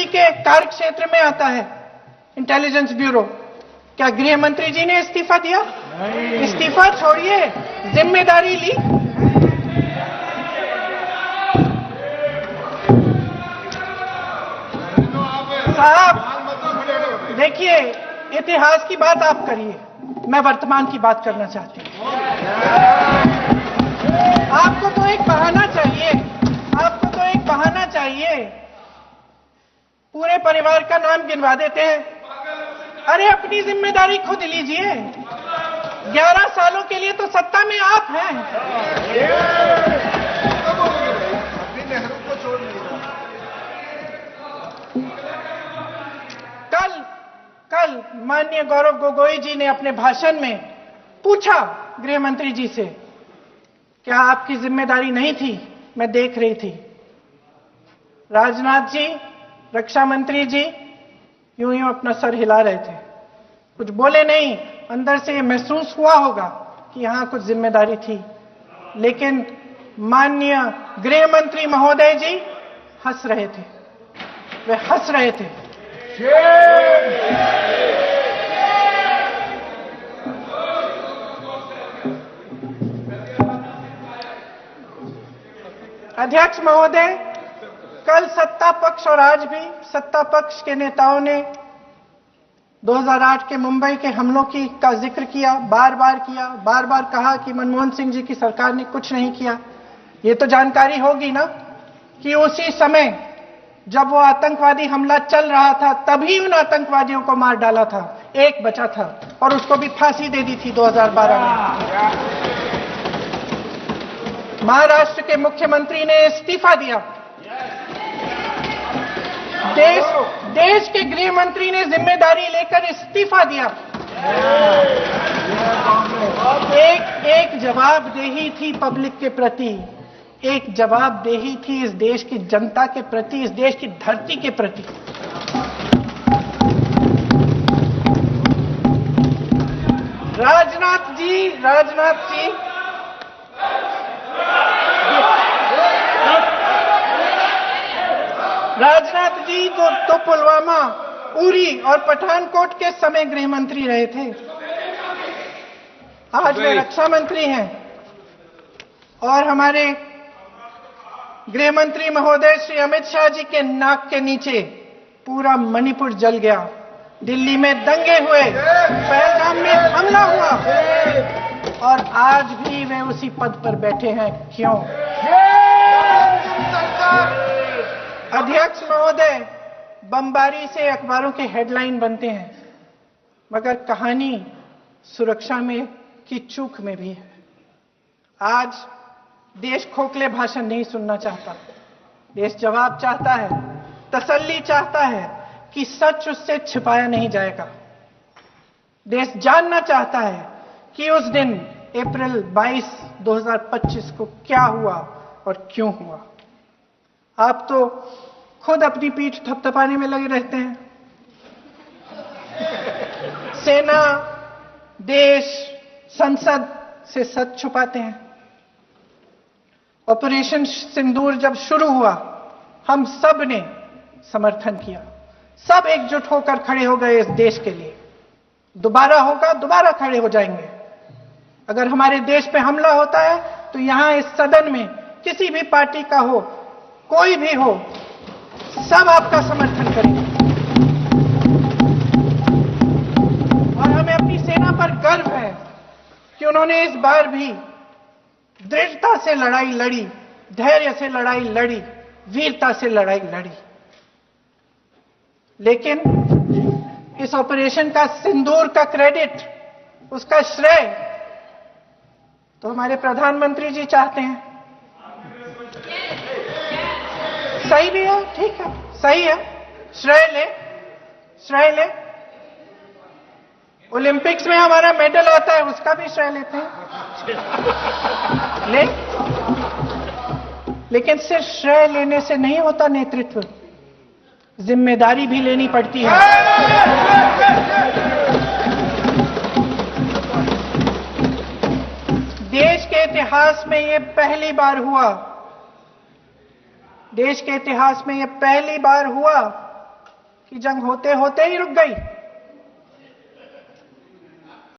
के कार्य क्षेत्र में आता है इंटेलिजेंस ब्यूरो। क्या गृह मंत्री जी ने इस्तीफा दिया? इस्तीफा छोड़िए, जिम्मेदारी ली। साहब देखिए, इतिहास की बात आप करिए, मैं वर्तमान की बात करना चाहती हूं। आपको तो एक बहाना चाहिए, आपको तो एक बहाना चाहिए। पूरे परिवार का नाम गिनवा देते हैं। अरे अपनी जिम्मेदारी खुद लीजिए। 11 सालों के लिए तो सत्ता में आप हैं। कल माननीय गौरव गोगोई जी ने अपने भाषण में पूछा गृह मंत्री जी से, क्या आपकी जिम्मेदारी नहीं थी? मैं देख रही थी। राजनाथ जी, रक्षा मंत्री जी यूं यूं अपना सर हिला रहे थे, कुछ बोले नहीं। अंदर से ये महसूस हुआ होगा कि यहां कुछ जिम्मेदारी थी, लेकिन माननीय गृह मंत्री महोदय जी हंस रहे थे, वे हंस रहे थे। अध्यक्ष महोदय, कल सत्ता पक्ष और आज भी सत्ता पक्ष के नेताओं ने 2008 के मुंबई के हमलों का जिक्र किया, बार बार कहा कि मनमोहन सिंह जी की सरकार ने कुछ नहीं किया। ये तो जानकारी होगी ना कि उसी समय जब वो आतंकवादी हमला चल रहा था, तभी उन आतंकवादियों को मार डाला था। एक बचा था और उसको भी फांसी दे दी थी 2012 में। महाराष्ट्र के मुख्यमंत्री ने इस्तीफा दिया। देश के गृह मंत्री ने जिम्मेदारी लेकर इस्तीफा दिया। एक जवाबदेही थी पब्लिक के प्रति, एक जवाबदेही थी इस देश की जनता के प्रति, इस देश की धरती के प्रति। राजनाथ जी तो पुलवामा, उरी और पठानकोट के समय गृह मंत्री रहे थे। आज वे रक्षा मंत्री हैं और हमारे गृह मंत्री महोदय श्री अमित शाह जी के नाक के नीचे पूरा मणिपुर जल गया। दिल्ली में दंगे हुए, पहलगाम में हमला हुआ और आज भी वे उसी पद पर बैठे हैं। क्यों? अध्यक्ष महोदय, बमबारी से अखबारों के हेडलाइन बनते हैं, मगर कहानी सुरक्षा में की चूक में भी है। आज देश खोखले भाषण नहीं सुनना चाहता, देश जवाब चाहता है, तसल्ली चाहता है कि सच उससे छिपाया नहीं जाएगा। देश जानना चाहता है कि उस दिन अप्रैल 22, 2025 को क्या हुआ और क्यों हुआ। आप तो खुद अपनी पीठ थपथपाने में लगे रहते हैं। सेना, देश, संसद से सच छुपाते हैं। ऑपरेशन सिंदूर जब शुरू हुआ, हम सब ने समर्थन किया, सब एकजुट होकर खड़े हो गए इस देश के लिए। दोबारा होगा, दोबारा खड़े हो जाएंगे। अगर हमारे देश पे हमला होता है तो यहां इस सदन में किसी भी पार्टी का हो, कोई भी हो, सब आपका समर्थन करेंगे। और हमें अपनी सेना पर गर्व है कि उन्होंने इस बार भी दृढ़ता से लड़ाई लड़ी, धैर्य से लड़ाई लड़ी, वीरता से लड़ाई लड़ी। लेकिन इस ऑपरेशन का सिंदूर का क्रेडिट, उसका श्रेय तो हमारे प्रधानमंत्री जी चाहते हैं। सही भी है, ठीक है, सही है, श्रेय ले। ओलंपिक्स में हमारा मेडल आता है, उसका भी श्रेय लेते हैं, लेकिन सिर्फ श्रेय लेने से नहीं होता नेतृत्व, जिम्मेदारी भी लेनी पड़ती है। देश के इतिहास में ये पहली बार हुआ, देश के इतिहास में यह पहली बार हुआ कि जंग होते होते ही रुक गई।